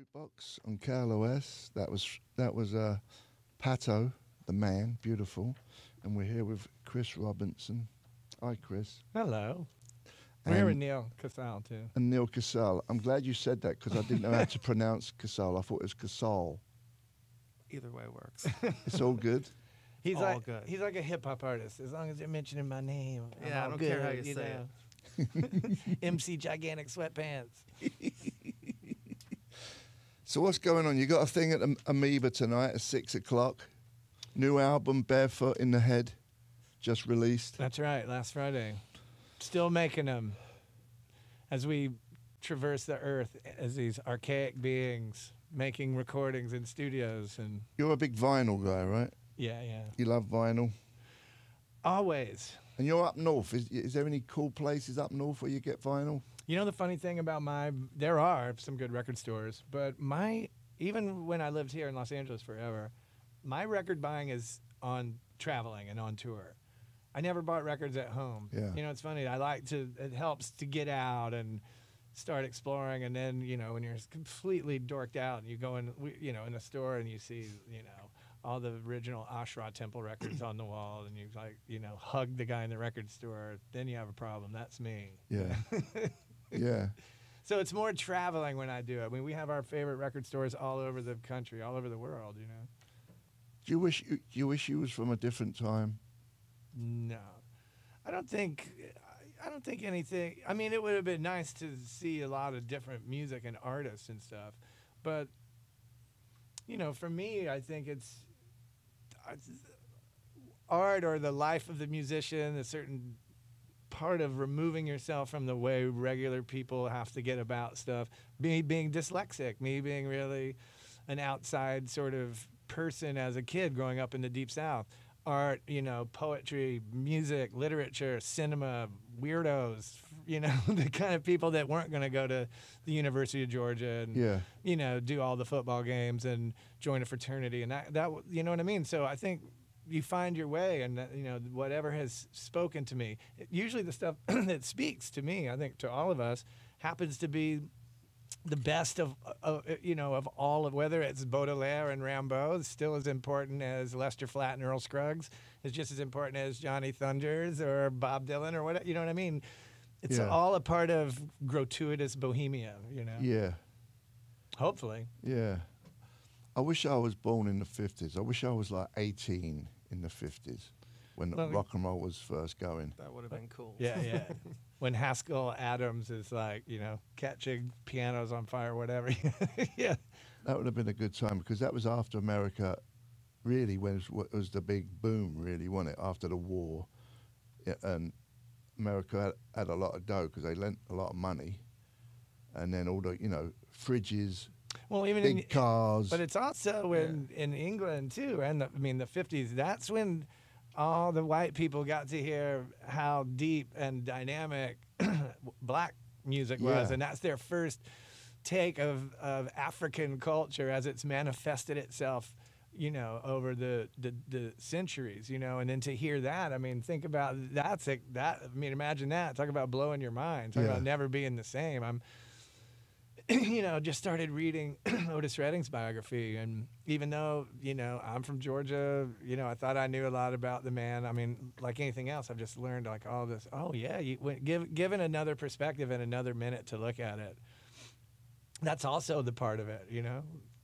Jukebox on KLOS. That was Pato, the man, beautiful, and we're here with Chris Robinson. Hi, Chris. Hello. We're here with Neil Casal, too. And Neil Casal. I'm glad you said that because I didn't know how to pronounce Casal. I thought it was Casal. Either way works. It's all good. He's All like good. He's like a hip hop artist. As long as you're mentioning my name, I'm Yeah, I all don't good, care how you say know? MC Gigantic Sweatpants. So what's going on? You got a thing at Amoeba tonight at 6 o'clock. New album, Barefoot in the Head, just released. That's right. Last Friday. Still making them as we traverse the earth as these archaic beings making recordings in studios and You're a big vinyl guy, right? yeah. You love vinyl. Always. And you're up north. Is there any cool places up north where you get vinyl? You know the funny thing about there are some good record stores, but even when I lived here in Los Angeles forever, my record buying is on traveling and on tour. I never bought records at home. Yeah. You know, it's funny. It helps to get out and start exploring, and then, you know, when you're completely dorked out and you go in, in a store and you see, all the original Ashra Temple records on the wall, and you hug the guy in the record store, then you have a problem. That's me. Yeah. Yeah. So it's more traveling when I do it. I mean, we have our favorite record stores all over the country, all over the world, Do you wish you was from a different time? No. I don't think anything. I mean, it would have been nice to see a lot of different music and artists and stuff. But, for me, I think it's art or the life of the musician, a certain part of removing yourself from the way regular people have to get about stuff. Me being dyslexic, me being really an outside sort of person as a kid growing up in the Deep South. Art, poetry, music, literature, cinema, weirdos, the kind of people that weren't going to go to the University of Georgia and, do all the football games and join a fraternity. And that you know what I mean? So I think you find your way, and, whatever has spoken to me, usually the stuff that speaks to me, I think to all of us, happens to be the best of all of, whether it's Baudelaire and Rimbaud, is still as important as Lester Flatt and Earl Scruggs, is just as important as Johnny Thunders or Bob Dylan or whatever, you know what I mean? It's all a part of gratuitous bohemia, Yeah. Hopefully. Yeah. I wish I was born in the 50s. I wish I was like 18 in the 50s when rock and roll was first going. That would have been cool. Yeah. When Haskell Adams is like, catching pianos on fire, whatever. Yeah. That would have been a good time because that was after America, really, when it was the big boom, really, wasn't it? After the war. Yeah, and America had a lot of dough because they lent a lot of money. And then all the, fridges, well, even big cars. But it's also in England, too, and the 50s. That's when all the white people got to hear how deep and dynamic black music was, and that's their first take of African culture as it's manifested itself, over the centuries, and then to hear that, I mean, think about imagine that. Talk about blowing your mind. Talk about never being the same. I'm just started reading Otis Redding's biography, and even though, I'm from Georgia, I thought I knew a lot about the man. I mean, like anything else, I've just learned like all this. Oh yeah, given another perspective and another minute to look at it, that's also the part of it,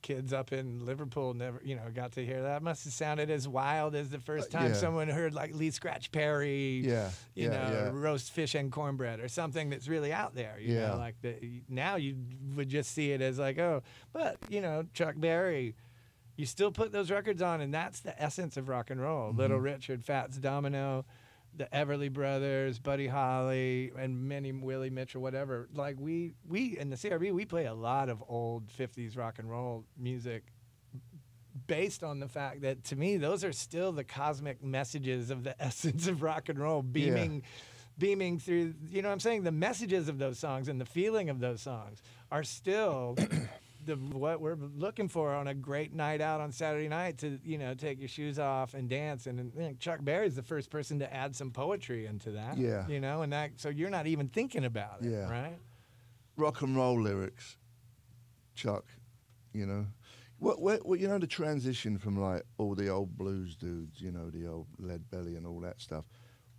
Kids up in Liverpool never, got to hear that. Must have sounded as wild as the first time someone heard like Lee Scratch Perry, roast fish and cornbread or something that's really out there. You know, like now you would just see it as like, oh, but Chuck Berry, you still put those records on, and that's the essence of rock and roll. Mm-hmm. Little Richard, Fats Domino, the Everly Brothers, Buddy Holly, and many Willie Mitchell, whatever. Like we in the CRB, we play a lot of old 50s rock and roll music based on the fact that, to me, those are still the cosmic messages of the essence of rock and roll beaming through, what I'm saying? The messages of those songs and the feeling of those songs are still what we're looking for on a great night out on Saturday night, to take your shoes off and dance. And Chuck Berry's the first person to add some poetry into that. And that, so you're not even thinking about it, right? Rock and roll lyrics, Chuck. you know. What you know, the transition from like all the old blues dudes, you know, the old Lead Belly and all that stuff.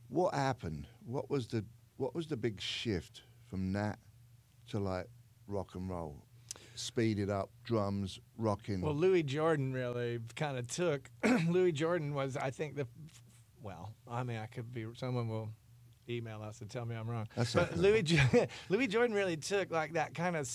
What happened? What was the big shift from that to like rock and roll? Speed it up, drums, rocking. Well, Louis Jordan really kind of took. Louis Jordan was, I think, well, I mean, I could be. Someone will email us and tell me I'm wrong. That's but okay. Louis Jordan really took like that kind of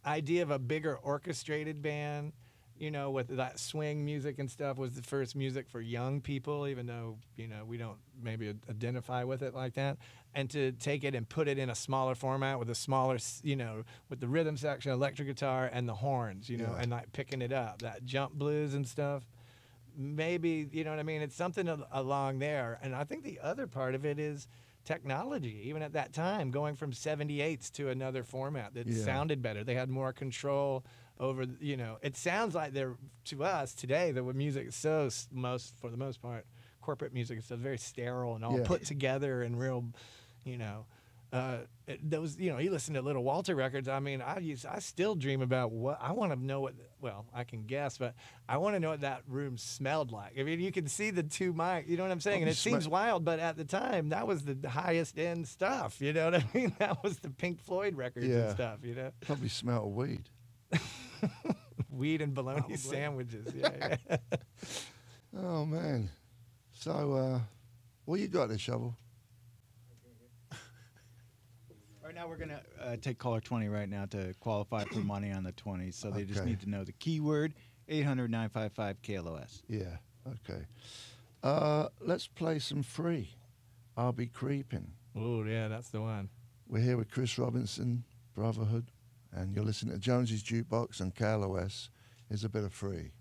idea of a bigger orchestrated band. You know, with that swing music and stuff, was the first music for young people, even though, you know, we don't maybe identify with it like that. And to take it and put it in a smaller format with a smaller, you know, with the rhythm section, electric guitar, and the horns, you know, and like picking it up, that jump blues and stuff. Maybe, you know what I mean? It's something along there. And I think the other part of it is technology, even at that time, going from 78s to another format that sounded better. They had more control over, you know, it sounds like they're, to us today, the music is so, for the most part, corporate music is so very sterile and all put together and real, you know, those, you know, you listen to Little Walter records. I mean, I still dream about what, I want to know what, well, I can guess, but I want to know what that room smelled like. I mean, you can see the two mics, you know what I'm saying? And it seems wild, but at the time, that was the highest end stuff, you know what I mean? That was the Pink Floyd records and stuff, you know? Probably smell of weed. Weed and bologna sandwiches, yeah. Oh, man. So, what you got there, Shovel? Right now, we're going to take caller 20 right now to qualify for money on the 20. So they just need to know the keyword, 800-955-KLOS. Yeah, okay. Let's play some Free. I'll Be Creeping. Oh, yeah, that's the one. We're here with Chris Robinson, Brotherhood, and you're listening to Jonesy's Jukebox, and KLOS is a bit of Free.